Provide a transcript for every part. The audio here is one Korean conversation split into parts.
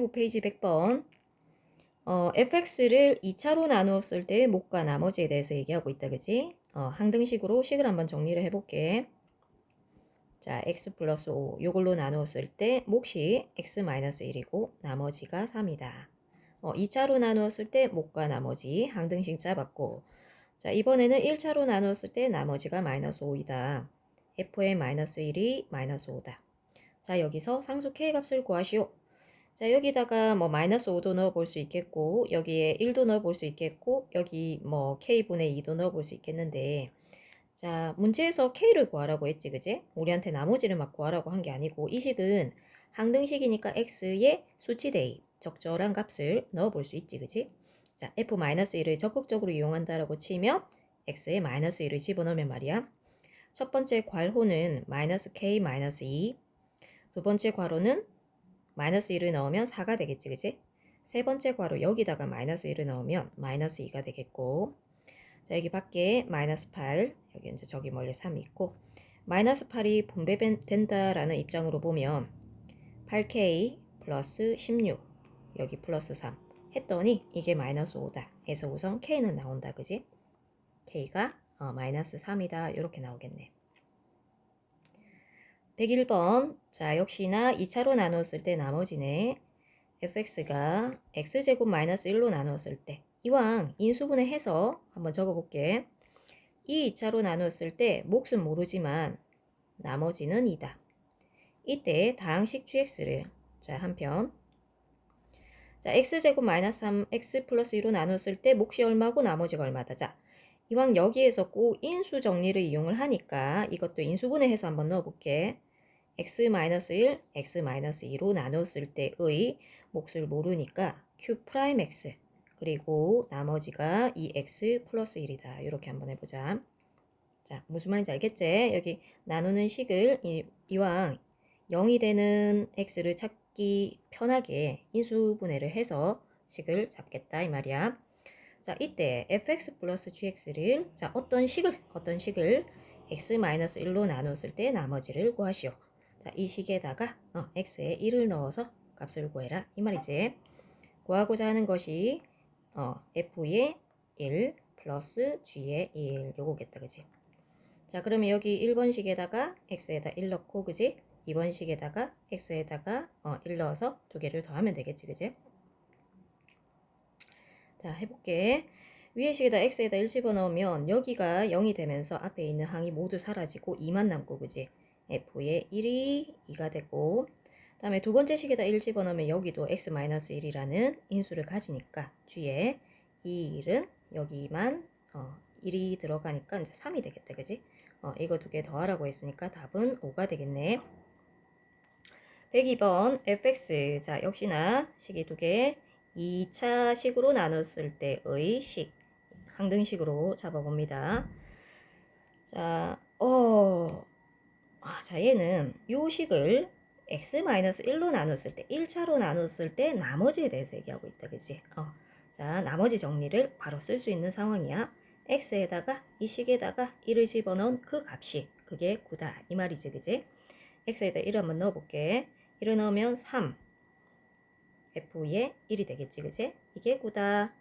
페이지 100번. fx를 2차로 나누었을 때의 목과 나머지에 대해서 얘기하고 있다, 그지? 항등식으로 식을 한번 정리를 해볼게. 자, x 플러스 5, 요걸로 나누었을 때 몫이 x-1이고 나머지가 3이다. 2차로 나누었을 때 목과 나머지 항등식 잡았고, 자, 이번에는 1차로 나누었을 때 나머지가 마이너스 5이다. f의 마이너스 1이 마이너스 5다. 자, 여기서 상수 k 값을 구하시오. 자, 여기다가 뭐 마이너스 5도 넣어 볼 수 있겠고, 여기에 1도 넣어 볼 수 있겠고, 여기 뭐 k분의 2도 넣어 볼 수 있겠는데, 자, 문제에서 k를 구하라고 했지, 그지? 우리한테 나머지를 막 구하라고 한 게 아니고, 이 식은 항등식이니까 x의 수치 대입, 적절한 값을 넣어 볼 수 있지, 그지? 자, f-1을 적극적으로 이용한다라고 치면 x에 마이너스 1을 집어넣으면 말이야. 첫 번째 괄호는 마이너스 k 마이너스 2, 두 번째 괄호는 마이너스 1을 넣으면 4가 되겠지, 그지? 세 번째 괄호 여기다가 마이너스 1을 넣으면 마이너스 2가 되겠고, 자, 여기 밖에 마이너스 8, 여기 이제 저기 멀리 3이 있고, 마이너스 8이 분배된다라는 입장으로 보면 8k 플러스 16, 여기 플러스 3 했더니 이게 마이너스 5다. 해서 우선 k는 나온다, 그지? k가 마이너스 3이다. 이렇게 나오겠네. 101번. 자, 역시나 2차로 나누었을 때 나머지네. fx가 x제곱 마이너스 1로 나누었을 때, 이왕 인수분해 해서 한번 적어볼게. 이 2차로 나누었을 때 몫은 모르지만 나머지는 2다. 이때 다항식 gx를, 자, 한편, 자, x제곱 마이너스 3 x 플러스 2로 나누었을 때 몫이 얼마고 나머지가 얼마다. 자, 이왕 여기에서 꼭 인수 정리를 이용을 하니까 이것도 인수분해해서 한번 넣어볼게. x-1, x-2로 나눴을 때의 몫을 모르니까 q'x, 그리고 나머지가 2x 플러스 1이다. 이렇게 한번 해보자. 자, 무슨 말인지 알겠지? 여기 나누는 식을 이왕 0이 되는 x를 찾기 편하게 인수분해를 해서 식을 잡겠다 이 말이야. 자, 이때 fx 플러스 gx를, 자, 어떤 식을 x-1로 나눴을 때 나머지를 구하시오. 자, 이 식에다가 x에 1을 넣어서 값을 구해라 이 말이지. 구하고자 하는 것이 f의 1 플러스 g의 1 요거겠다, 그지? 자, 그러면 여기 1번 식에다가 x에다 1 넣고, 그지? 2번 식에다가 x에다가 1 넣어서 두 개를 더하면 되겠지, 그지? 자, 해볼게. 위에 식에다 x에다 1 집어넣으면 여기가 0이 되면서 앞에 있는 항이 모두 사라지고 2만 남고, 그지? f의 1이 2가 되고, 다음에 두 번째 식에다 1 집어넣으면 여기도 x-1이라는 인수를 가지니까 g에 이 1은 여기만 1이 들어가니까 이제 3이 되겠다, 그지? 이거 두 개 더하라고 했으니까 답은 5가 되겠네. 102번 fx. 자, 역시나 식이 두 개, 2차 식으로 나눴을 때의 식, 항등식으로 잡아봅니다. 자, 자, 얘는 요 식을 x-1로 나눴을 때, 1차로 나눴을 때 나머지에 대해서 얘기하고 있다, 그지? 자, 나머지 정리를 바로 쓸 수 있는 상황이야. x에다가 이 식에다가 1을 집어넣은 그 값이, 그게 9다 이 말이지, 그지? x에다 1 한번 넣어볼게. 1을 넣으면 3, f의 1이 되겠지, 그지? 이게 9다.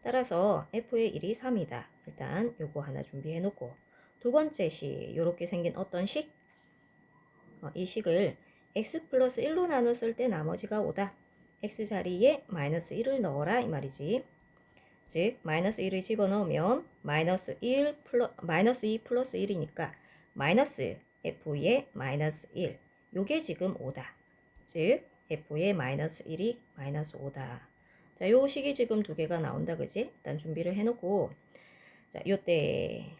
따라서 f의 1이 3이다. 일단 요거 하나 준비해 놓고, 두 번째 식, 요렇게 생긴 어떤 식? 이 식을 x 플러스 1로 나눴을 때 나머지가 5다. x 자리에 마이너스 1을 넣어라 이 말이지. 즉 마이너스 1을 집어넣으면 마이너스 2 플러스 1이니까 마이너스 f의 마이너스 1, 요게 지금 5다. 즉 f의 마이너스 1이 마이너스 5다. 자, 요 식이 지금 두 개가 나온다, 그지? 일단 준비를 해놓고, 자, 요때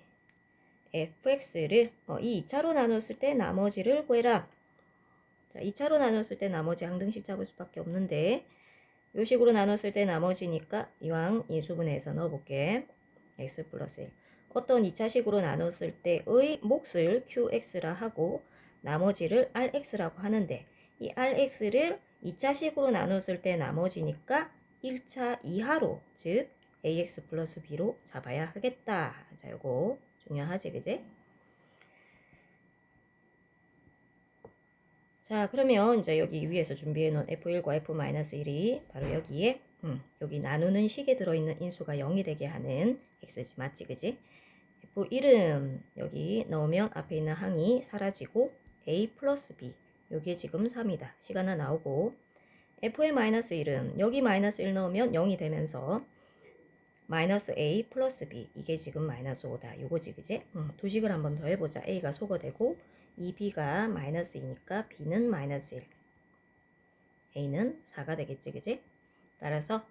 fx를 이 2차로 나눴을 때 나머지를 구해라. 자, 2차로 나눴을 때 나머지 항등식 잡을 수밖에 없는데, 요 식으로 나눴을 때 나머지니까 이왕 인수분해해서 넣어볼게. x 플러스 1. 어떤 2차식으로 나눴을 때의 몫을 qx라 하고 나머지를 rx라고 하는데, 이 rx를 2차식으로 나눴을 때 나머지니까 1차 이하로, 즉 ax 플러스 b로 잡아야 하겠다. 자, 요거 중요하지, 그지? 자, 그러면 이제 여기 위에서 준비해 놓은 F1과 F-1이 바로 여기에 여기 나누는 식에 들어있는 인수가 0이 되게 하는 x지, 맞지, 그지? F1은 여기 넣으면 앞에 있는 항이 사라지고 a 플러스 b, 여기에 지금 3이다. 시가 하나 나오고, F의 마이너스 1은 여기 마이너스 1 넣으면 0이 되면서 마이너스 a 플러스 b, 이게 지금 마이너스 5다. 요거지, 그지? 두 식을 한번 더 해보자. a가 소거되고 이 b가 마이너스 2니까 b는 마이너스 1, a는 4가 되겠지, 그지? 따라서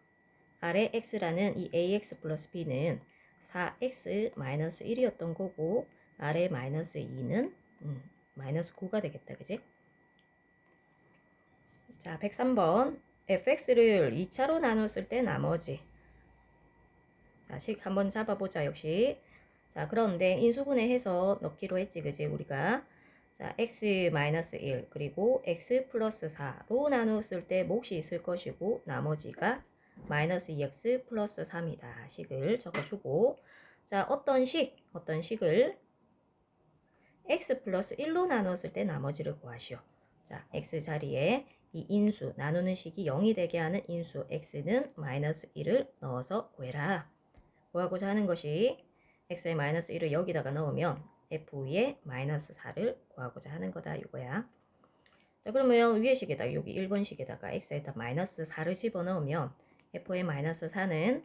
아래 x라는 이 ax 플러스 b는 4x 마이너스 1이었던 거고, 아래 마이너스 2는 마이너스 9가 되겠다, 그지? 자, 103번 fx를 2차로 나눴을 때 나머지. 자, 식 한번 잡아보자, 역시. 자, 그런데 인수분해해서 넣기로 했지, 그지, 우리가. 자, x 마이너스 1 그리고 x 플러스 4로 나눴을 때 몫이 있을 것이고, 나머지가 마이너스 2x 플러스 3이다. 식을 적어주고, 자, 어떤 식을 x 플러스 1로 나눴을 때 나머지를 구하시오. 자, x 자리에 이 인수, 나누는 식이 0이 되게 하는 인수 x는 마이너스 1을 넣어서 구해라. 구하고자 하는 것이 x의 마이너스 1을 여기다가 넣으면 f의 마이너스 4를 구하고자 하는 거다, 이거야. 자, 그러면 위의 식에다 여기 1번 식에다가 x에다 마이너스 4를 집어넣으면 f의 마이너스 4는,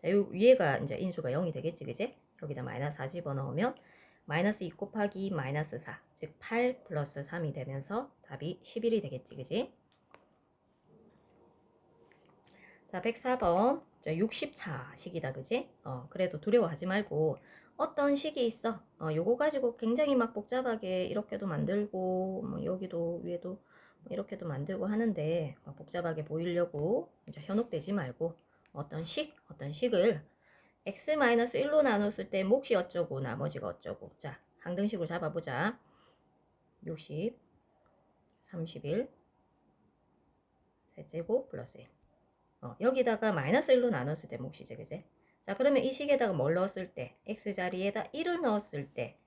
자, 요 위에가 이제 인수가 0이 되겠지, 그지? 여기다 마이너스 4 집어넣으면 마이너스 2 곱하기 마이너스 4, 즉 8 플러스 3이 되면서 답이 11이 되겠지, 그지? 자, 104번 60차 식이다, 그지? 그래도 두려워하지 말고 어떤 식이 있어. 요거 가지고 굉장히 막 복잡하게 이렇게도 만들고, 뭐 여기도 위에도 뭐 이렇게도 만들고 하는데, 복잡하게 보이려고 이제 현혹되지 말고 어떤 식을 x-1로 나눴을 때 몫이 어쩌고 나머지가 어쩌고. 자, 항등식으로 잡아보자. 60, 31, 세제곱 플러스 1. 여기다가 마이너스 1로 나눴을 때 몫이지, 그지? 자, 그러면 이 식에다가 뭘 넣었을 때, x 자리에다 1을 넣었을 때,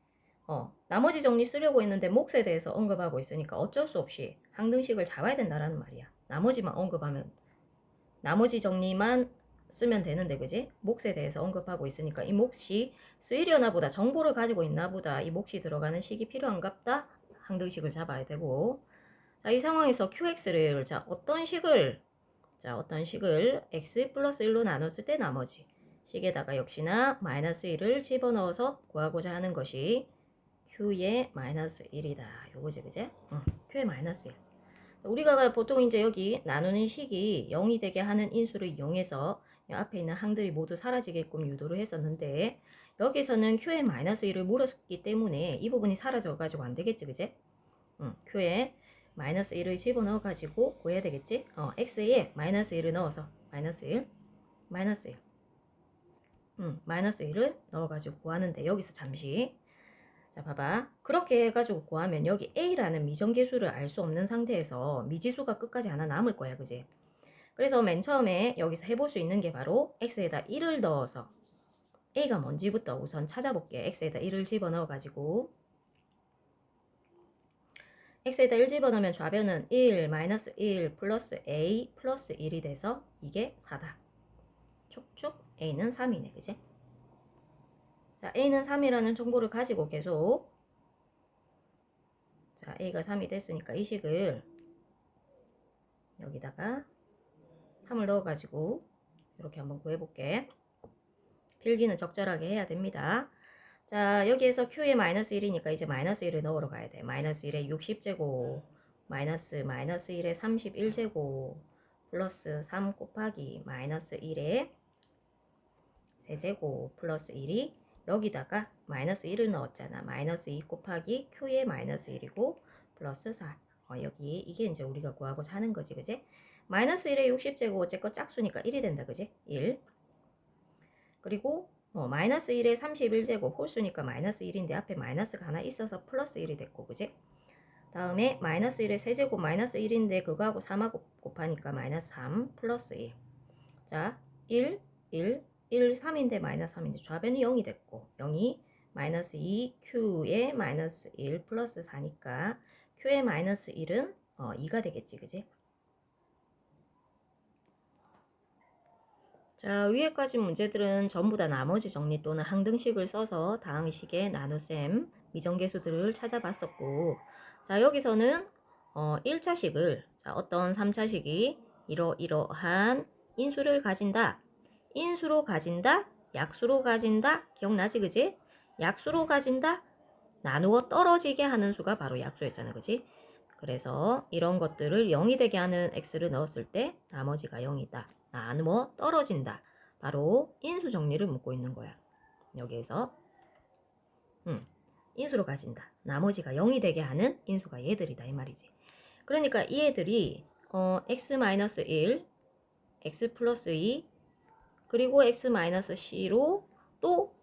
나머지 정리 쓰려고 했는데 몫에 대해서 언급하고 있으니까 어쩔 수 없이 항등식을 잡아야 된다라는 말이야. 나머지만 언급하면, 나머지 정리만 쓰면 되는데, 그지? 몫에 대해서 언급하고 있으니까 이 몫이 쓰이려나 보다, 정보를 가지고 있나 보다, 이 몫이 들어가는 식이 필요한갑다. 항등식을 잡아야 되고, 자, 이 상황에서 qx를, 자, 어떤 식을 x 플러스 1로 나눴을 때 나머지 식에다가 역시나 마이너스 1을 집어넣어서 구하고자 하는 것이 q의 마이너스 1이다. 요거지, 그제? q의 마이너스 1. 우리가 보통 이제 여기 나누는 식이 0이 되게 하는 인수를 이용해서 앞에 있는 항들이 모두 사라지게끔 유도를 했었는데, 여기서는 q의 마이너스 1을 물었기 때문에 이 부분이 사라져가지고 안 되겠지, 그제? q의 마이너스 1을 집어넣어 가지고 구해야 되겠지? x에 마이너스 1을 넣어서 마이너스 1, 마이너스 1, 마이너스 1을 넣어가지고 구하는데, 여기서 잠시, 자, 봐봐. 그렇게 해가지고 구하면 여기 a라는 미정계수를 알 수 없는 상태에서 미지수가 끝까지 하나 남을 거야, 그지? 그래서 맨 처음에 여기서 해볼 수 있는 게 바로 x에다 1을 넣어서 a가 뭔지부터 우선 찾아볼게. x에다 1을 집어넣어가지고 x에다 1 집어넣으면 좌변은 1, 마이너스 1 플러스 a 플러스 1이 돼서 이게 4다. 축축 a는 3이네, 그지? 자, a는 3이라는 정보를 가지고 계속, 자, a가 3이 됐으니까 이 식을 여기다가 3을 넣어가지고 이렇게 한번 구해볼게. 필기는 적절하게 해야 됩니다. 자, 여기에서 q의 마이너스 1이니까 이제 마이너스 1을 넣으러 가야 돼. 마이너스 1에 60제곱 마이너스 1에 31제곱 플러스 3 곱하기 마이너스 1에 세제곱 플러스 1이 여기다가 마이너스 1을 넣었잖아. 마이너스 2 곱하기 q의 마이너스 1이고 플러스 4. 여기 이게 이제 우리가 구하고자 하는 거지, 그지? 마이너스 1에 60제곱 어쨌건 짝수니까 1이 된다, 그지? 1. 그리고 마이너스 1에 31제곱 홀수니까 마이너스 1인데 앞에 마이너스가 하나 있어서 플러스 1이 됐고, 그지? 다음에 마이너스 1에 세제곱 마이너스 1인데 그거하고 3하고 곱하니까 마이너스 3 플러스 1. 자, 1, 1, 1, 3인데 마이너스 3인데 좌변이 0이 됐고, 0이 마이너스 2 q의 마이너스 1 플러스 4니까 q의 마이너스 1은 2가 되겠지, 그지? 자, 위에까지 문제들은 전부 다 나머지 정리 또는 항등식을 써서 다항식의 나눗셈, 미정계수들을 찾아봤었고, 자, 여기서는 1차식을, 자, 어떤 3차식이 이러이러한 인수를 가진다. 인수로 가진다, 약수로 가진다, 기억나지, 그지? 약수로 가진다, 나누어 떨어지게 하는 수가 바로 약수였잖아, 그지? 그래서 이런 것들을 0이 되게 하는 x를 넣었을 때 나머지가 0이다. 나누어 떨어진다. 바로 인수 정리를 묻고 있는 거야. 여기에서 인수로 가진다. 나머지가 0이 되게 하는 인수가 얘들이다 이 말이지. 그러니까 이 애들이 x-1, x 플러스 2, 그리고 x-c로 또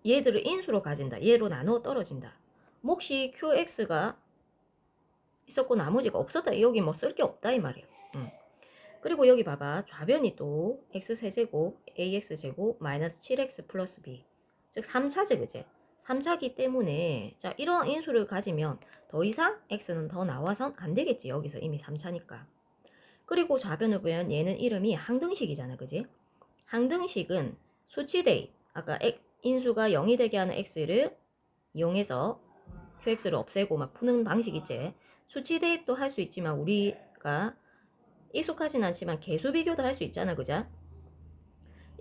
얘들을 인수로 가진다. 얘로 나누어 떨어진다. 몫이 qx가 있었고 나머지가 없었다. 여기 뭐 쓸 게 없다 이 말이야. 그리고 여기 봐봐. 좌변이 또 x세제곱 ax제곱 마이너스 7x 플러스 b, 즉 3차제 그제? 3차기 때문에 자 이런 인수를 가지면 더 이상 x는 더 나와선 안 되겠지. 여기서 이미 3차니까. 그리고 좌변을 보면 얘는 이름이 항등식이잖아. 그지? 항등식은 수치 대입, 아까 인수가 0이 되게 하는 x를 이용해서 qx를 없애고 막 푸는 방식 있지. 수치 대입도 할 수 있지만 우리가 익숙하진 않지만 개수 비교도 할 수 있잖아. 그죠?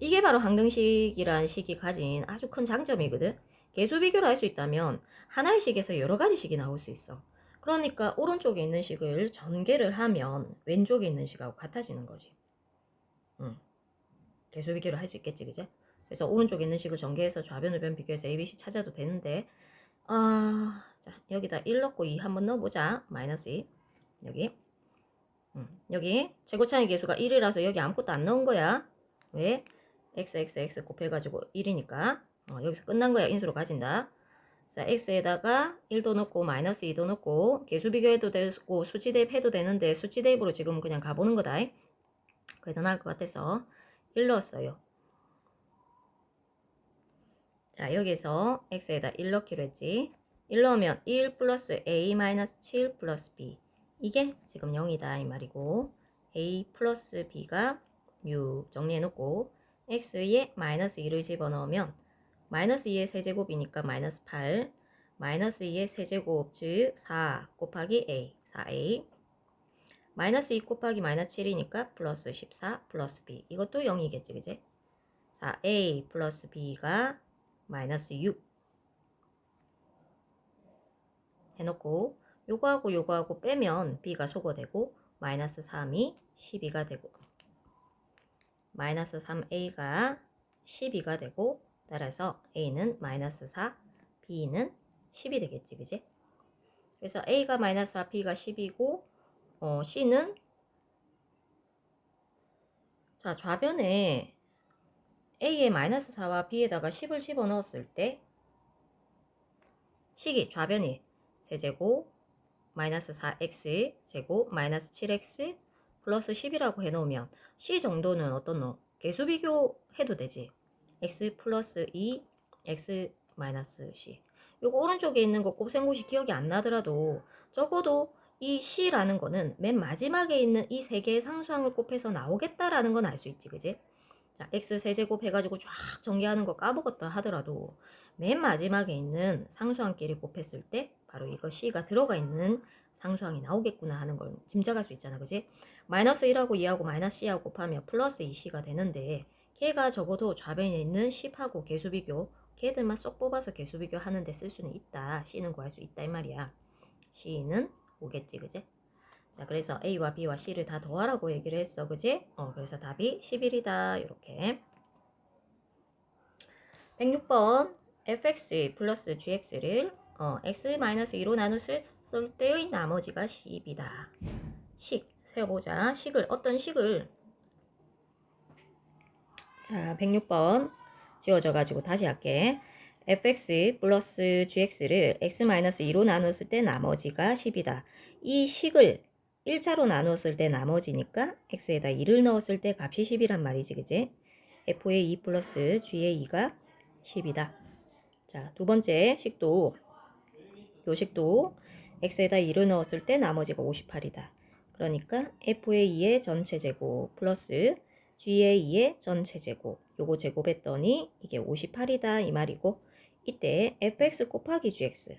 이게 바로 항등식이라는 식이 가진 아주 큰 장점이거든. 개수 비교를 할 수 있다면 하나의 식에서 여러 가지 식이 나올 수 있어. 그러니까 오른쪽에 있는 식을 전개를 하면 왼쪽에 있는 식하고 같아지는 거지. 개수 비교를 할 수 있겠지, 그죠? 그래서 오른쪽에 있는 식을 전개해서 좌변 우변 비교해서 A, B, C 찾아도 되는데 자 여기다 1 넣고 2 한번 넣어보자. 마이너스 2 여기 여기 최고차의 계수가 1이라서 여기 아무것도 안 넣은 거야. 왜? x 곱해가지고 1이니까 여기서 끝난 거야. 인수로 가진다. 자, x에다가 1도 넣고 마이너스 2도 넣고 계수 비교해도 되고 수치 대입해도 되는데 수치 대입으로 지금 그냥 가보는 거다. 그게 더 나을 것 같아서 1 넣었어요. 자, 여기서 x에다 1 넣기로 했지. 1 넣으면 1 플러스 a 마이너스 7 플러스 b, 이게 지금 0이다 이 말이고, a 플러스 b가 6 정리해 놓고 x에 마이너스 2를 집어넣으면 마이너스 2의 세제곱이니까 마이너스 8, 마이너스 2의 세제곱 즉 4 곱하기 a 4a, 마이너스 2 곱하기 마이너스 7이니까 플러스 14 플러스 b, 이것도 0이겠지 그지? 4a 플러스 b가 마이너스 6 해놓고 요거하고 빼면 b가 소거되고 마이너스 3이 12가 되고 마이너스 3a가 12가 되고, 따라서 a는 마이너스 4, b는 10이 되겠지 그지? 그래서 a가 마이너스 4, b가 10이고 c는 자 좌변에 a에 마이너스 4와 b에다가 10을 집어넣었을 때 식이 좌변이 세제곱 마이너스 4x 제곱 마이너스 7x 플러스 10이라고 해놓으면 c 정도는 어떻노? 개수 비교해도 되지. x 플러스 2 x 마이너스 c. 요거 오른쪽에 있는 거 곱셈고시 기억이 안 나더라도 적어도 이 c라는 거는 맨 마지막에 있는 이 세 개의 상수항을 곱해서 나오겠다라는 건 알 수 있지 그지? 자, x 세제곱 해가지고 쫙 전개하는 거 까먹었다 하더라도 맨 마지막에 있는 상수항끼리 곱했을 때 바로 이거 c가 들어가 있는 상수항이 나오겠구나 하는 걸 짐작할 수 있잖아 그지? 마이너스 1하고 2하고 마이너스 c하고 곱하면 플러스 2c가 되는데 걔가 적어도 좌변에 있는 10하고 개수비교, 걔들만 쏙 뽑아서 개수비교 하는데 쓸 수는 있다. c는 구할 수 있다 이 말이야. c는 오겠지 그지? 자, 그래서 a와 b와 c를 다 더하라고 얘기를 했어 그지? 그래서 답이 11이다 이렇게. 106번 fx 플러스 gx를 x-2로 나눴을 때의 나머지가 10이다. 식 세워보자. 식을 어떤 식을, 자 106번 지워져 가지고 다시 할게. fx 플러스 gx를 x-2로 나눴을 때 나머지가 10이다. 이 식을 1차로 나눴을 때 나머지니까 x에다 2를 넣었을 때 값이 10이란 말이지 그지? f의 2 플러스 g의 2가 10이다. 자, 두 번째 식도, 요 식도 x에다 2를 넣었을 때 나머지가 58이다. 그러니까 f의 2의 전체 제곱 플러스 g의 2의 전체 제곱 요거 제곱했더니 이게 58이다 이 말이고 이때 fx 곱하기 gx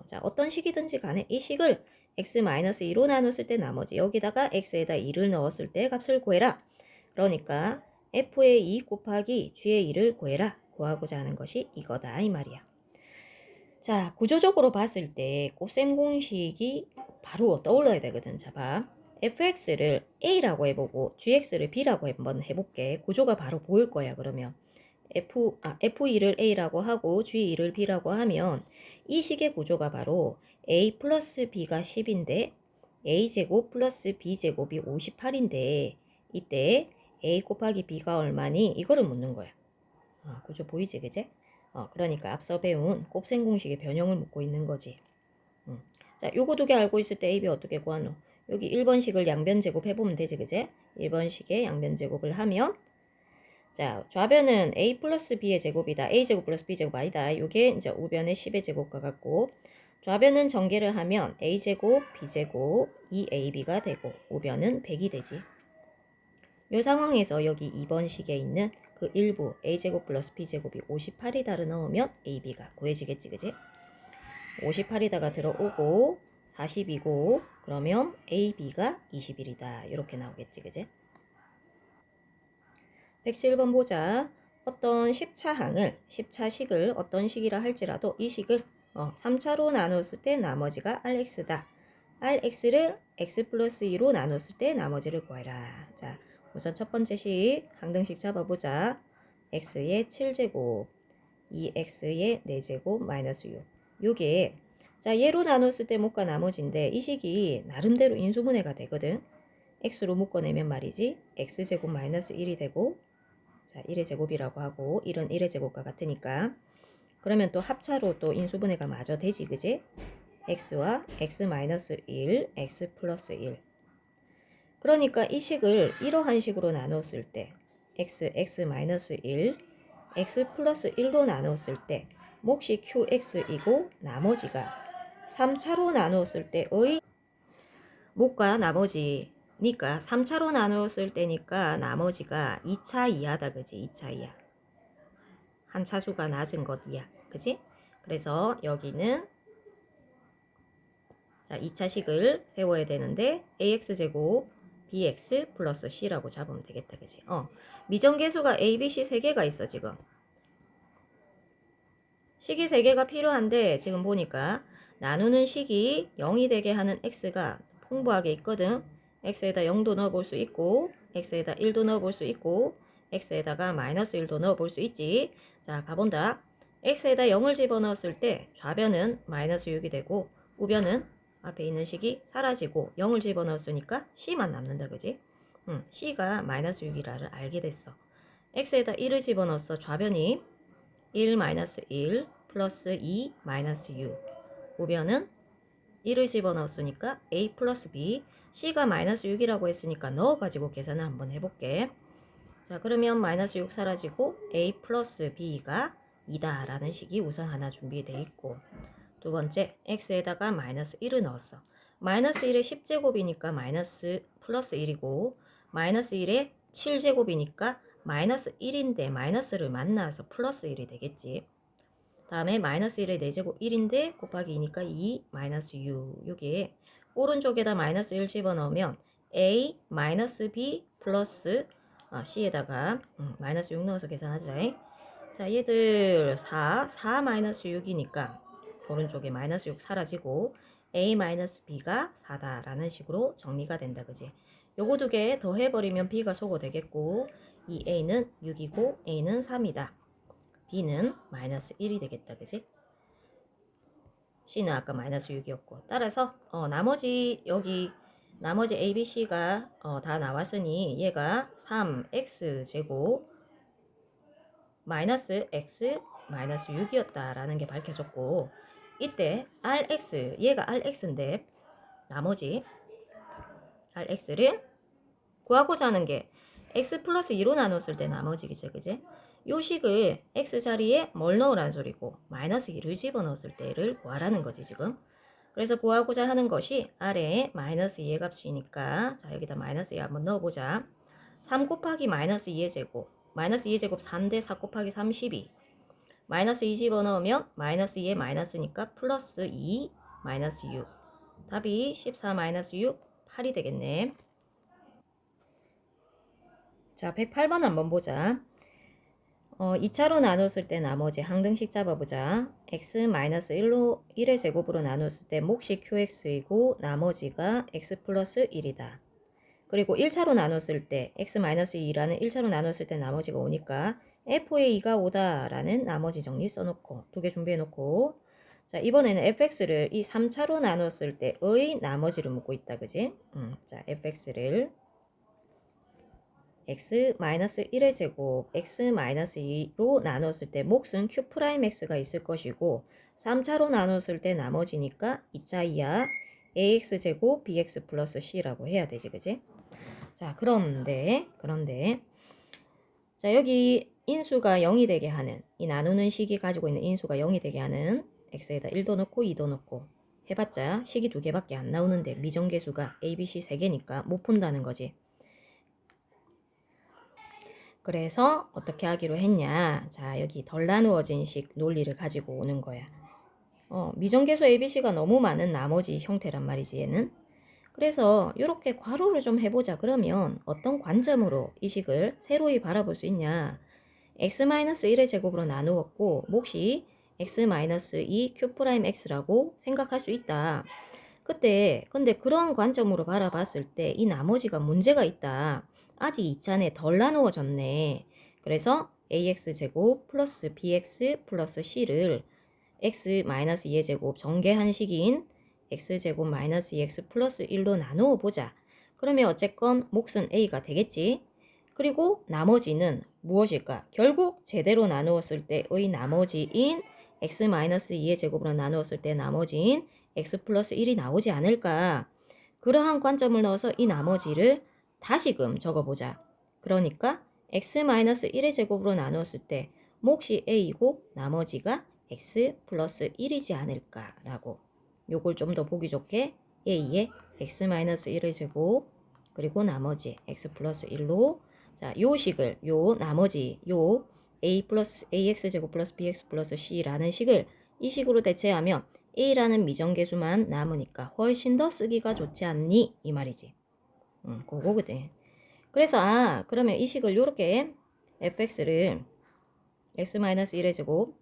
자 어떤 식이든지 간에 이 식을 x-2로 나눴을 때 나머지 여기다가 x에다 2를 넣었을 때 값을 구해라. 그러니까 f의 2 곱하기 g의 2를 구해라. 구하고자 하는 것이 이거다 이 말이야. 자, 구조적으로 봤을 때 곱셈 공식이 바로 떠올라야 되거든. 자, 봐. fx를 a라고 해보고 gx를 b라고 한번 해볼게. 구조가 바로 보일 거야. 그러면 f2를 a라고 하고 g2를 b라고 하면 이 식의 구조가 바로 a 플러스 b가 10인데 a제곱 플러스 b제곱이 58인데 이때 a 곱하기 b가 얼마니? 이거를 묻는 거야. 구조 보이지, 그제? 그러니까 앞서 배운 곱셈 공식의 변형을 묻고 있는 거지. 자, 요거 두 개 알고 있을 때 AB 어떻게 구하노? 여기 1번식을 양변 제곱해보면 되지, 그제? 1번식의 양변 제곱을 하면 자, 좌변은 A 플러스 B의 제곱이다. A제곱 플러스 B제곱 아니다. 요게 이제 우변의 10의 제곱과 같고 좌변은 전개를 하면 A제곱, B제곱, 2AB가 되고 우변은 100이 되지. 요 상황에서 여기 2번 식에 있는 그 일부 a제곱 플러스 b제곱이 58이다를 넣으면 ab가 구해지겠지, 그지? 58이다가 들어오고 40이고 그러면 ab가 21이다 이렇게 나오겠지, 그지? 107번 보자. 어떤 10차식을 어떤 식이라 할지라도 이 식을 3차로 나눴을 때 나머지가 rx다. rx를 x 플러스 2로 나눴을 때 나머지를 구해라. 자, 우선 첫 번째 식 항등식 잡아보자. x의 7제곱 2x의 4제곱 마이너스 6 요게 자 얘로 나눴을 때 못과 나머지인데 이 식이 나름대로 인수분해가 되거든. x로 묶어내면 말이지 x제곱 마이너스 1이 되고 자 1의 제곱이라고 하고 1은 1의 제곱과 같으니까 그러면 또 합차로 또 인수분해가 마저 되지, 그지? x와 x 마이너스 1 x 플러스 1 그러니까 이 식을 이러한 식으로 나눴을 때 x 마이너스 1 x 플러스 1로 나눴을 때 몫이 qx이고 나머지가 3차로 나눴을 때의 몫과 나머지니까 3차로 나눴을 때니까 나머지가 2차 이하다, 그지? 2차 이하. 한 차수가 낮은 것 이하, 그지? 그래서 여기는 자 2차식을 세워야 되는데 ax제곱 bx 플러스 c라고 잡으면 되겠다, 그지? 미정계수가 a, b, c 3개가 있어 지금. 식이 3개가 필요한데 지금 보니까 나누는 식이 0이 되게 하는 x가 풍부하게 있거든. x에다 0도 넣어볼 수 있고 x에다 1도 넣어볼 수 있고 x에다가 마이너스 1도 넣어볼 수 있지. 자, 가본다. x에다 0을 집어넣었을 때 좌변은 마이너스 6이 되고 우변은 앞에 있는 식이 사라지고 0을 집어넣었으니까 c만 남는다, 그지? c가 마이너스 6이라를 알게 됐어. x에다 1을 집어넣었어. 좌변이 1 마이너스 1 플러스 2 마이너스 6 우변은 1을 집어넣었으니까 a 플러스 b c가 마이너스 6이라고 했으니까 넣어가지고 계산을 한번 해볼게. 자, 그러면 마이너스 6 사라지고 a 플러스 b가 2다 라는 식이 우선 하나 준비되어 있고 두 번째 x에다가 마이너스 1을 넣었어. 마이너스 1의 10제곱이니까 마이너스 플러스 1이고 마이너스 1의 7제곱이니까 마이너스 1인데 마이너스를 만나서 플러스 1이 되겠지. 다음에 마이너스 1의 4제곱 1인데 곱하기 2니까 2 마이너스 6 여기에 오른쪽에다 마이너스 1 집어넣으면 a 마이너스 b 플러스 c에다가 마이너스 6 넣어서 계산하자. 자, 얘들 4 마이너스 6이니까 오른쪽에 마이너스 6 사라지고 a 마이너스 b가 4다 라는 식으로 정리가 된다, 그지? 요거 두 개 더해버리면 b가 소거 되겠고 이 a는 6이고 a는 3이다. b는 마이너스 1이 되겠다, 그지? c는 아까 마이너스 6이었고 따라서 나머지 여기 나머지 a, b, c가 다 나왔으니 얘가 3x제곱 마이너스 x 마이너스 6이었다 라는 게 밝혀졌고 이때 rx 얘가 rx인데 나머지 rx를 구하고자 하는 게 x 플러스 2로 나눴을 때 나머지겠지, 그지? 요 식을 x 자리에 뭘 넣으라는 소리고 마이너스 2를 집어넣었을 때를 구하라는 거지 지금. 그래서 구하고자 하는 것이 아래에 마이너스 2의 값이니까 자 여기다 마이너스 2 한번 넣어보자. 3 곱하기 마이너스 2의 제곱 마이너스 2의 제곱 3대 4 곱하기 32 마이너스 2 집어넣으면 마이너스 2에 마이너스니까 플러스 2 마이너스 6 답이 14 마이너스 6 8이 되겠네. 자 108번 한번 보자. 2차로 나눴을 때 나머지 항등식 잡아보자. x-1로 1의 제곱으로 나눴을 때 몫이 qx이고 나머지가 x 플러스 1이다. 그리고 1차로 나눴을 때 x-2라는 1차로 나눴을 때 나머지가 5니까 f의 2가 5다라는 나머지 정리 써놓고 두 개 준비해놓고 자 이번에는 fx를 이 3차로 나눴을 때의 나머지를 묻고 있다. 그지? 자 fx를 x-1의 제곱 x-2로 나눴을 때 몫은 q'x가 있을 것이고 3차로 나눴을 때 나머지니까 2차 ax제곱 bx 플러스 c라고 해야 되지. 그지? 자 그런데 자 여기 인수가 0이 되게 하는 이 나누는 식이 가지고 있는 인수가 0이 되게 하는 x에다 1도 넣고 2도 넣고 해봤자 식이 2개밖에 안 나오는데 미정계수가 a, b, c 3개니까 못 푼다는 거지. 그래서 어떻게 하기로 했냐. 자 여기 덜 나누어진 식 논리를 가지고 오는 거야. 미정계수 ABC가 너무 많은 나머지 형태란 말이지 얘는. 그래서 이렇게 괄호를 좀 해보자. 그러면 어떤 관점으로 이 식을 새로이 바라볼 수 있냐. x-1의 제곱으로 나누었고 몫이 x-2 q'x라고 생각할 수 있다. 근데 그런 관점으로 바라봤을 때 이 나머지가 문제가 있다. 아직 2차내 덜 나누어졌네. 그래서 ax제곱 플러스 bx 플러스 c를 x-2의 제곱 정계한 식인 x제곱 마이너스 2x 플러스 1로 나누어 보자. 그러면 어쨌건 몫은 a가 되겠지. 그리고 나머지는 무엇일까? 결국 제대로 나누었을 때의 나머지인 x-2의 제곱으로 나누었을 때 나머지인 x 플러스 1이 나오지 않을까. 그러한 관점을 넣어서 이 나머지를 다시금 적어보자. 그러니까 x-1의 제곱으로 나누었을 때 몫이 a이고 나머지가 x 플러스 1이지 않을까라고. 요걸 좀 더 보기 좋게 a의 x-1의 제곱 그리고 나머지 x 플러스 1로 자, 요 식을 요 나머지 요 a 플러스 ax 제곱 플러스 bx 플러스 c라는 식을 이 식으로 대체하면 a라는 미정계수만 남으니까 훨씬 더 쓰기가 좋지 않니? 이 말이지. 그거거든. 그래서 그러면 이 식을 요렇게 fx를 x-1의 제곱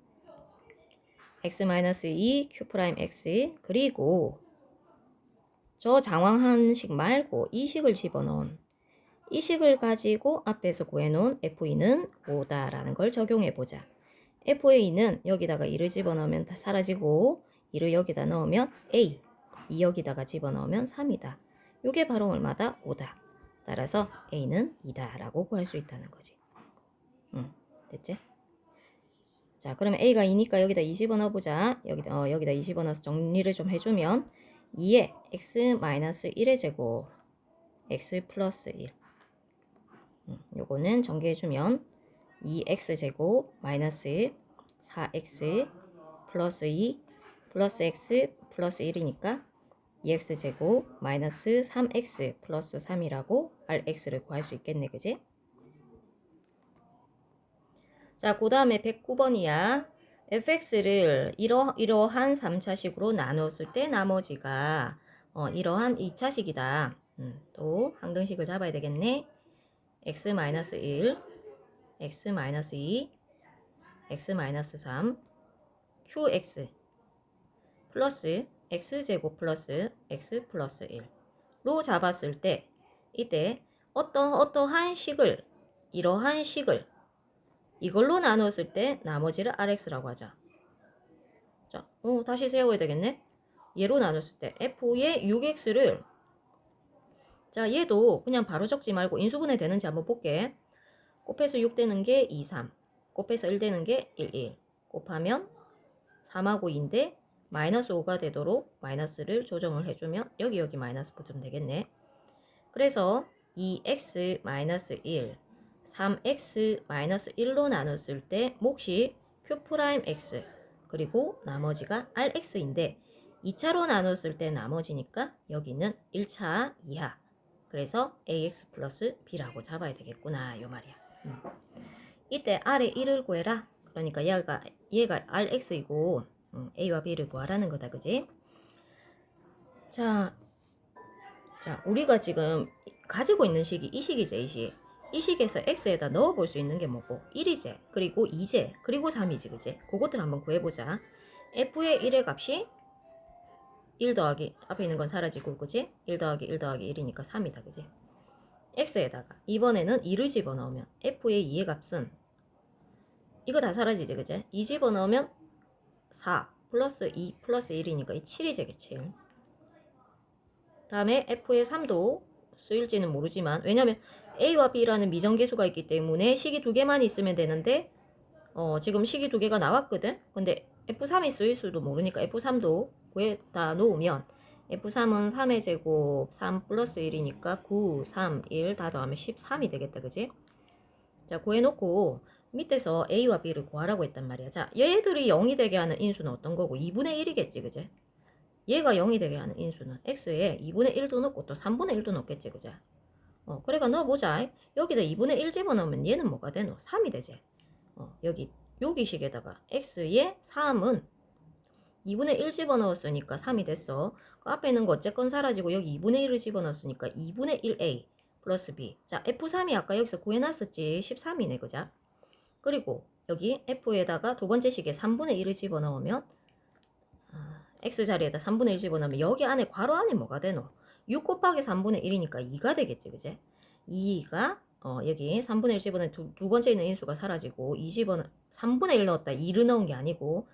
x-2 q'x 그리고 저 장황한 식 말고 이 식을 집어넣은 이 식을 가지고 앞에서 구해놓은 f2는 5다라는 걸 적용해보자. f2는 여기다가 2를 집어넣으면 다 사라지고 2를 여기다 넣으면 a 2 여기다가 집어넣으면 3이다. 이게 바로 얼마다? 5다. 따라서 a는 2다 라고 구할 수 있다는 거지. 됐지? 자 그러면 a가 2니까 여기다 2 집어넣어보자. 여기다 2 집어넣어서 정리를 좀 해주면 2에 x-1의 제곱 x 플러스 1 요거는 전개해주면 2x제곱 마이너스 4x 플러스 2 플러스 x 플러스 1이니까 2x제곱 마이너스 3x 플러스 3이라고 rx를 구할 수 있겠네. 그지? 자, 그 다음에 109번이야. fx를 이러한 3차식으로 나눴을 때 나머지가 이러한 2차식이다. 또 항등식을 잡아야 되겠네. x-1, x-2, x-3, qx 플러스 x제곱 플러스 x 플러스 1로 잡았을 때 이때 어떠한 식을 이러한 식을 이걸로 나눴을 때 나머지를 rx라고 하자. 자, 다시 세워야 되겠네. 얘로 나눴을 때 f의 6x를 자 얘도 그냥 바로 적지 말고 인수분해 되는지 한번 볼게. 곱해서 6 되는 게 2, 3 곱해서 1 되는 게 1, 1 곱하면 3하고 2인데 마이너스 5가 되도록 마이너스를 조정을 해주면 여기 마이너스 붙으면 되겠네. 그래서 2x 마이너스 1 3x 마이너스 1로 나눴을 때 몫이 q'x 그리고 나머지가 rx인데 2차로 나눴을 때 나머지니까 여기는 1차 이하. 그래서 ax 플러스 b라고 잡아야 되겠구나 요 말이야. 이때 r의 1을 구해라. 그러니까 얘가 rx이고 a와 b를 구하라는 거다. 그지? 자, 우리가 지금 가지고 있는 식이 이 식이지, 이 식. 이 식에서 x에다 넣어볼 수 있는 게 뭐고? 1이제, 그리고 2제, 그리고 3이지, 그지? 그것들 한번 구해보자. f의 1의 값이 1 더하기, 앞에 있는 건 사라지고, 그지? 1 더하기 1 더하기 1이니까 3이다, 그지? x에다가, 이번에는 2를 집어넣으면, f의 2의 값은, 이거 다 사라지지, 그지? 2 집어넣으면 4, 플러스 2, 플러스 1이니까 이 7이지, 7. 다음에 f의 3도 쓰일지는 모르지만, 왜냐면 a와 b라는 미정계수가 있기 때문에 식이 두 개만 있으면 되는데, 지금 식이 두 개가 나왔거든? 근데 F3이 쓰일 수도 모르니까 F3도 구해다 놓으면 F3은 3의 제곱 3 플러스 1이니까 9, 3, 1 다 더하면 13이 되겠다. 그지? 자, 구해놓고 밑에서 A와 B를 구하라고 했단 말이야. 자, 얘들이 0이 되게 하는 인수는 어떤 거고? 2분의 1이겠지. 그지? 얘가 0이 되게 하는 인수는 X에 2분의 1도 넣고 또 3분의 1도 넣겠지. 그지? 그래가 넣어보자. 여기다 2분의 1 집어넣으면 얘는 뭐가 되노? 3이 되지. 여기 식에다가 x의 3은 2분의 1 집어넣었으니까 3이 됐어. 그 앞에 있는 거 어쨌건 사라지고 여기 2분의 1을 집어넣었으니까 2분의 1a 플러스 b. 자, f3이 아까 여기서 구해놨었지. 13이네, 그자? 그리고 여기 f에다가 두 번째 식에 3분의 1을 집어넣으면 x 자리에다 3분의 1 집어넣으면 여기 안에 괄호 안에 뭐가 되노? 6 곱하기 3분의 1이니까 2가 되겠지, 그제? 2가 여기 3분의 1 집어넣은 두 번째 있는 인수가 사라지고 3분의 1 넣었다. 2를 넣은 게 아니고,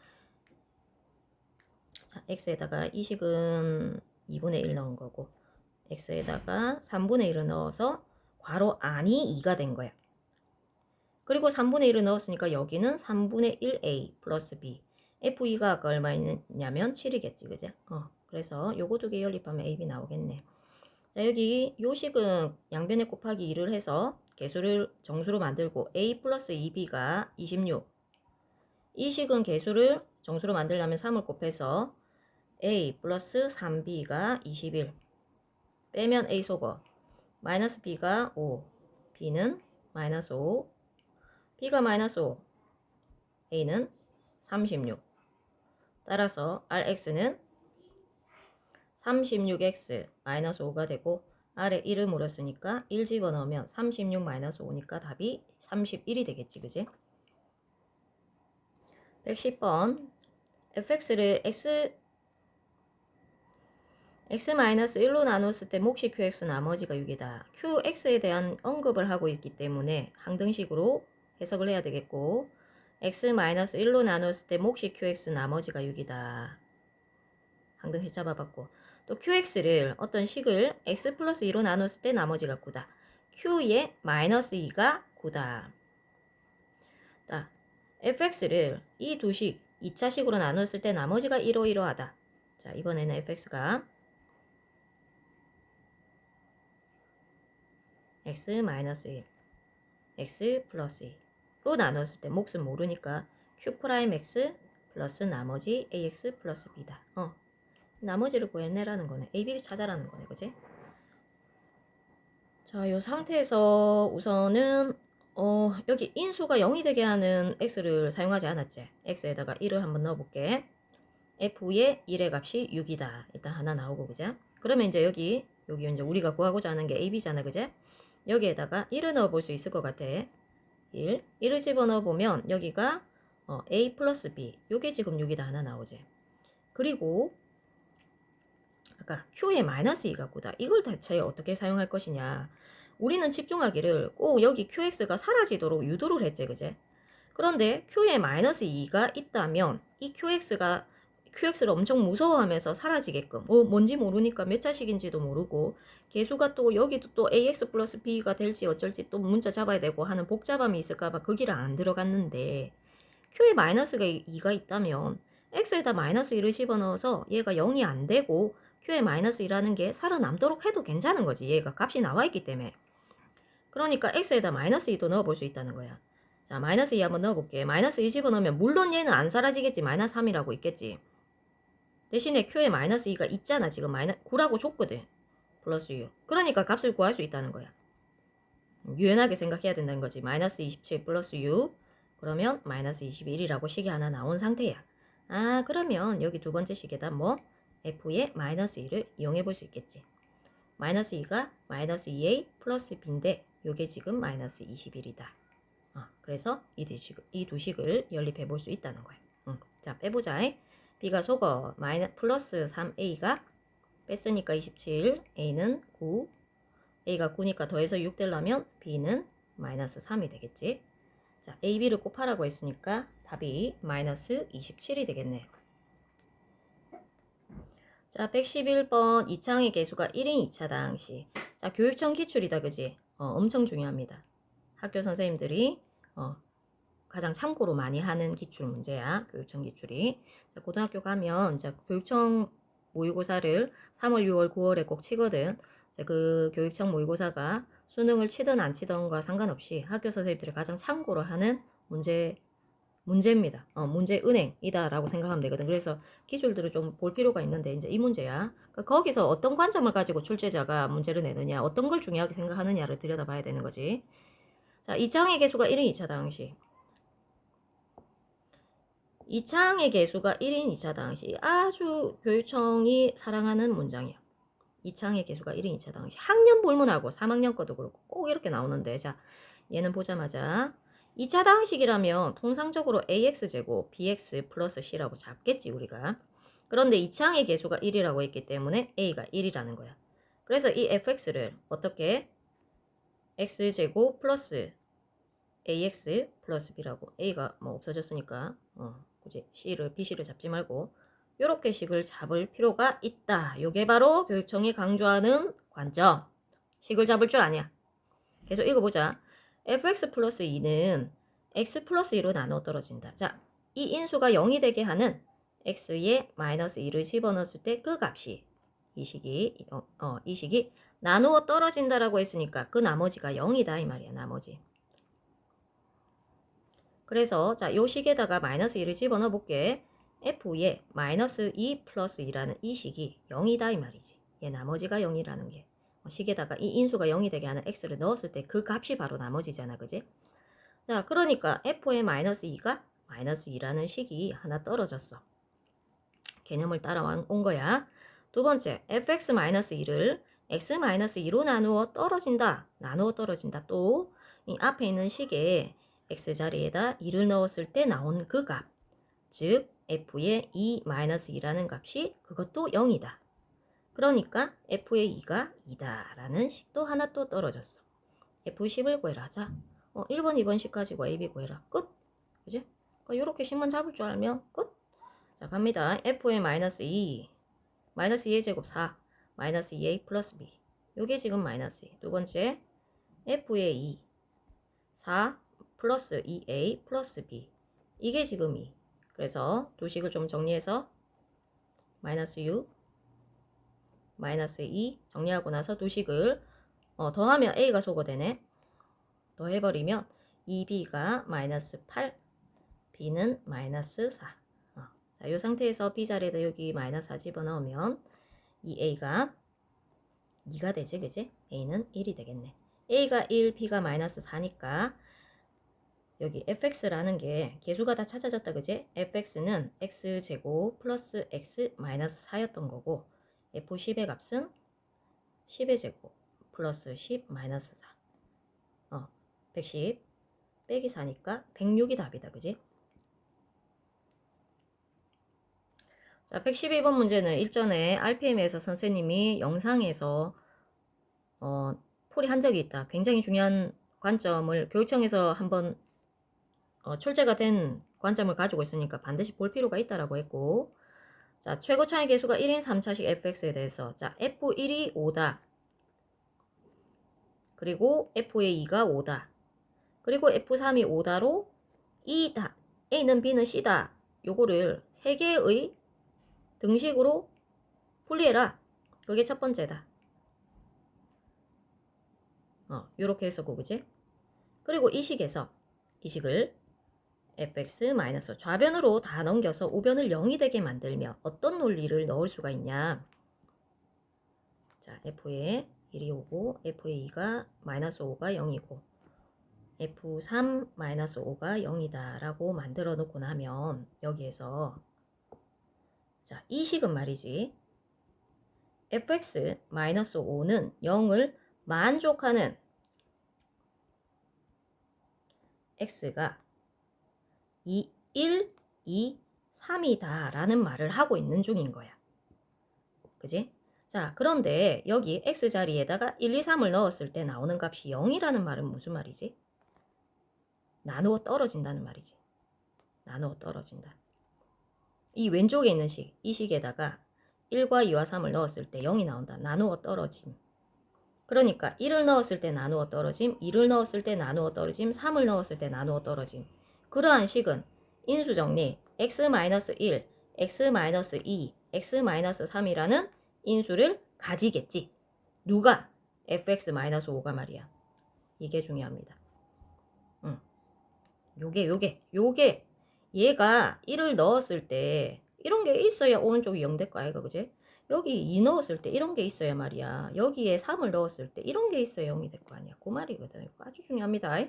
자, x에다가 이 식은 2분의 1 넣은 거고, x에다가 3분의 1을 넣어서 괄호 안이 2가 된 거야. 그리고 3분의 1을 넣었으니까 여기는 3분의 1a 플러스 b. f2가 아까 얼마냐면 7이겠지, 그제? 그래서 요거 두 개 연립하면 ab 나오겠네. 자, 여기 요 식은 양변에 곱하기 2를 해서 개수를 정수로 만들고 a 플러스 2b가 26. 이 식은 개수를 정수로 만들려면 3을 곱해서 a 플러스 3b가 21. 빼면 a 속어. 마이너스 b가 5. b는 마이너스 5. b가 마이너스 5. a는 36. 따라서 rx는 36x 마이너스 5가 되고 아래 1을 물었으니까 1 집어넣으면 36 마이너스 5니까 답이 31이 되겠지, 그지? 110번 fx를 x-1로 나눴을 때 몫이 qx 나머지가 6이다. qx에 대한 언급을 하고 있기 때문에 항등식으로 해석을 해야 되겠고 x-1로 나눴을 때 몫이 qx 나머지가 6이다. 항등식 잡아봤고 또 qx를 어떤 식을 x 플러스 2로 나눴을 때 나머지가 9다. q의 마이너스 2가 9다. 자, fx를 이 두 식 2차식으로 나눴을 때 나머지가 이러이러하다. 자, 이번에는 fx가 x 마이너스 1, x 플러스 2로 나눴을 때 몫은 모르니까 q 프라임 x 플러스 나머지 ax 플러스 b다. 나머지를 구해내라는 거네. a, b를 찾아라는 거네. 그지? 자, 요 상태에서 우선은 여기 인수가 0이 되게 하는 x를 사용하지 않았지. x에다가 1을 한번 넣어볼게. f의 1의 값이 6이다. 일단 하나 나오고, 그죠? 그러면 이제 여기 이제 우리가 구하고자 하는 게 ab잖아, 그죠? 여기에다가 1을 넣어볼 수 있을 것 같아. 1을 집어넣어보면 여기가 a 플러스 b. 요게 지금 6이다 하나 나오지. 그리고 아까 q의 마이너스 2가 9다. 이걸 대체 어떻게 사용할 것이냐. 우리는 집중하기를 꼭 여기 qx가 사라지도록 유도를 했지, 그제? 그런데 q의 마이너스 2가 있다면 이 qx를 엄청 무서워하면서 사라지게끔 뭔지 모르니까 몇 차식인지도 모르고 개수가 또 여기도 또 ax 플러스 b가 될지 어쩔지 또 문자 잡아야 되고 하는 복잡함이 있을까봐 거기를 안 들어갔는데 q의 마이너스가 2가 있다면 x에다 마이너스 1을 집어넣어서 얘가 0이 안 되고 q의 마이너스 2라는 게 살아남도록 해도 괜찮은 거지. 얘가 값이 나와 있기 때문에. 그러니까 x에다 마이너스 2도 넣어볼 수 있다는 거야. 자, 마이너스 2 한번 넣어볼게. 마이너스 2 집어넣으면 물론 얘는 안 사라지겠지. 마이너스 3이라고 있겠지. 대신에 Q에 마이너스 2가 있잖아. 지금 9라고 줬거든. 플러스 U. 그러니까 값을 구할 수 있다는 거야. 유연하게 생각해야 된다는 거지. 마이너스 27 플러스 U. 그러면 마이너스 21이라고 식이 하나 나온 상태야. 아, 그러면 여기 두 번째 식에다 뭐 F의 마이너스 2를 이용해 볼 수 있겠지. 마이너스 2가 마이너스 2A 플러스 B인데 요게 지금 마이너스 21이다. 그래서 이 두 식을 연립해 볼 수 있다는 거야. 자, 빼보자. B가 속어 플러스 3A가 뺐으니까 27, A는 9, A가 9니까 더해서 6 되려면 B는 마이너스 3이 되겠지. 자, A, B를 곱하라고 했으니까 답이 마이너스 27이 되겠네요. 자, 111번 이창의 개수가 1인 2차 당시. 자, 교육청 기출이다, 그지? 엄청 중요합니다. 학교 선생님들이 가장 참고로 많이 하는 기출 문제야. 교육청 기출이. 자, 고등학교 가면 자, 교육청 모의고사를 3월, 6월, 9월에 꼭 치거든. 자, 그 교육청 모의고사가 수능을 치든 안 치든과 상관없이 학교 선생님들이 가장 참고로 하는 문제입니다. 문제 은행이다라고 생각하면 되거든. 그래서 기출들을 좀 볼 필요가 있는데 이제 이 문제야. 그러니까 거기서 어떤 관점을 가지고 출제자가 문제를 내느냐, 어떤 걸 중요하게 생각하느냐를 들여다봐야 되는 거지. 자, 이창의 개수가 1인 2차 당시. 이창의 개수가 1인 2차 당시 아주 교육청이 사랑하는 문장이야. 이창의 개수가 1인 2차 당시. 학년 불문하고 3학년 거도 그렇고 꼭 이렇게 나오는데 자, 얘는 보자마자 2차 당식이라면 통상적으로 AX제곱 BX 플러스 C라고 잡겠지 우리가. 그런데 이창의 개수가 1이라고 했기 때문에 A가 1이라는 거야. 그래서 이 fx를 어떻게 X제곱 플러스 AX 플러스 B라고 A가 뭐 없어졌으니까 굳이 BC를 잡지 말고 요렇게 식을 잡을 필요가 있다. 요게 바로 교육청이 강조하는 관점. 식을 잡을 줄 아냐. 계속 읽어보자. fx 플러스 2는 x 플러스 2로 나눠 떨어진다. 자, 이 인수가 0이 되게 하는 x에 마이너스 2를 집어넣었을 때 그 값이 이 식이 나누어 떨어진다라고 했으니까 그 나머지가 0이다 이 말이야. 나머지. 그래서 자, 요 식에다가 마이너스 2를 집어넣어 볼게. f에 마이너스 2 플러스 2라는 이 식이 0이다 이 말이지. 얘 나머지가 0이라는 게. 식에다가 이 인수가 0이 되게 하는 x를 넣었을 때 그 값이 바로 나머지잖아. 그지? 자, 그러니까 f의 마이너스 2가 마이너스 2라는 식이 하나 떨어졌어. 개념을 따라온 거야. 두 번째, fx 마이너스 2를 x 마이너스 2로 나누어 떨어진다. 나누어 떨어진다. 또 이 앞에 있는 식에 x 자리에다 2를 넣었을 때 나온 그 값. 즉 f의 2 마이너스 2라는 값이 그것도 0이다. 그러니까 f의 2가 2다 라는 식도 하나 또 떨어졌어. F10을 구해라. 자, 1번, 2번 식 가지고 AB 구해라. 끝. 그지? 그러니까 이렇게 식만 잡을 줄 알면 끝. 자, 갑니다. F의 마이너스 2, 마이너스 2의 제곱 4, 마이너스 2A 플러스 B. 요게 지금 마이너스 2. 두 번째, F의 2, 4 플러스 2A 플러스 B. 이게 지금 2. 그래서 두 식을 좀 정리해서 마이너스 6, 마이너스 2 정리하고 나서 두 식을 더하면 A가 소거되네. 더해버리면 2B가 마이너스 8, B는 마이너스 4. 자, 이 상태에서 B 자리에다 여기 마이너스 4 집어넣으면 이 A가 2가 되지, 그지? A는 1이 되겠네. A가 1, B가 마이너스 4니까 여기 fx라는 게 개수가 다 찾아졌다, 그지? fx는 x제곱 플러스 x 마이너스 4였던 거고 f10의 값은 10의 제곱 플러스 10 마이너스 4. 110 빼기 4니까 106이 답이다, 그지? 자, 112번 문제는 일전에 RPM에서 선생님이 영상에서 풀이한 적이 있다. 굉장히 중요한 관점을 교육청에서 한번 출제가 된 관점을 가지고 있으니까 반드시 볼 필요가 있다라고 했고, 자, 최고 차이 개수가 1인 3차식 fx에 대해서 자, f1이 5다. 그리고 f의 2가 5다. 그리고 f3이 5다로 2다. a는 b는 c다. 요거를 세 개의 등식으로 분리해라. 그게 첫 번째다. 요렇게 했었고, 그지? 그리고 이 식에서 이 식을 fx 마이너스 좌변으로 다 넘겨서 우변을 0이 되게 만들면 어떤 논리를 넣을 수가 있냐. 자, f에 1이 오고 f에 2가 마이너스 5가 0이고 f3 마이너스 5가 0이다 라고 만들어 놓고 나면 여기에서 자, 이 식은 말이지. fx 마이너스 5는 0을 만족하는 x가 2, 1, 2, 3이다 라는 말을 하고 있는 중인 거야. 그지? 자, 그런데 여기 x 자리에다가 1, 2, 3을 넣었을 때 나오는 값이 0이라는 말은 무슨 말이지? 나누어 떨어진다는 말이지. 나누어 떨어진다. 이 왼쪽에 있는 식, 이 식에다가 1과 2와 3을 넣었을 때 0이 나온다. 나누어 떨어짐. 그러니까 1을 넣었을 때 나누어 떨어짐, 2를 넣었을 때 나누어 떨어짐, 3을 넣었을 때 나누어 떨어짐. 그러한 식은 인수정리 x-1, x-2, x-3이라는 인수를 가지겠지. 누가? fx-5가 말이야. 이게 중요합니다. 요게 얘가 1을 넣었을 때 이런 게 있어야 오른쪽이 0 될 거 아이가, 그지? 여기 2 넣었을 때 이런 게 있어야 말이야. 여기에 3을 넣었을 때 이런 게 있어야 0이 될 거 아니야. 그 말이거든. 아주 중요합니다.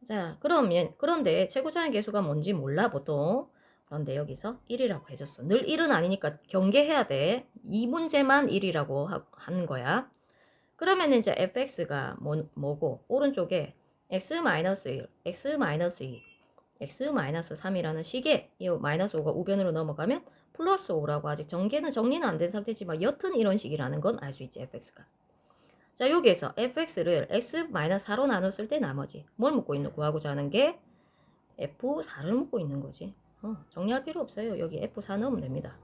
자, 그런데 최고차의 계수가 뭔지 몰라, 보통. 그런데 여기서 1이라고 해줬어. 늘 1은 아니니까 경계해야 돼. 이 문제만 1이라고 한 거야. 그러면 이제 fx가 뭐고, 오른쪽에 x-1, x-2, x-3이라는 식에 이 마이너스 5가 우변으로 넘어가면 플러스 5라고 아직 정리는 안 된 상태지만 여튼 이런 식이라는 건 알 수 있지, fx가. 자, 여기에서 fx를 x-4로 나눴을 때 나머지 뭘 묻고 있는 구하고자 하는 게 f4를 묻고 있는 거지. 정리할 필요 없어요. 여기 f4 넣으면 됩니다.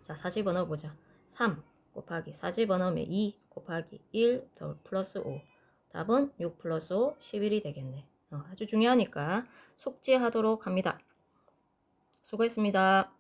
자, 4 집어넣어보자. 3 곱하기 4 집어넣으면 2 곱하기 1 더 플러스 5. 답은 6 플러스 5, 11이 되겠네. 아주 중요하니까 숙지하도록 합니다. 수고했습니다.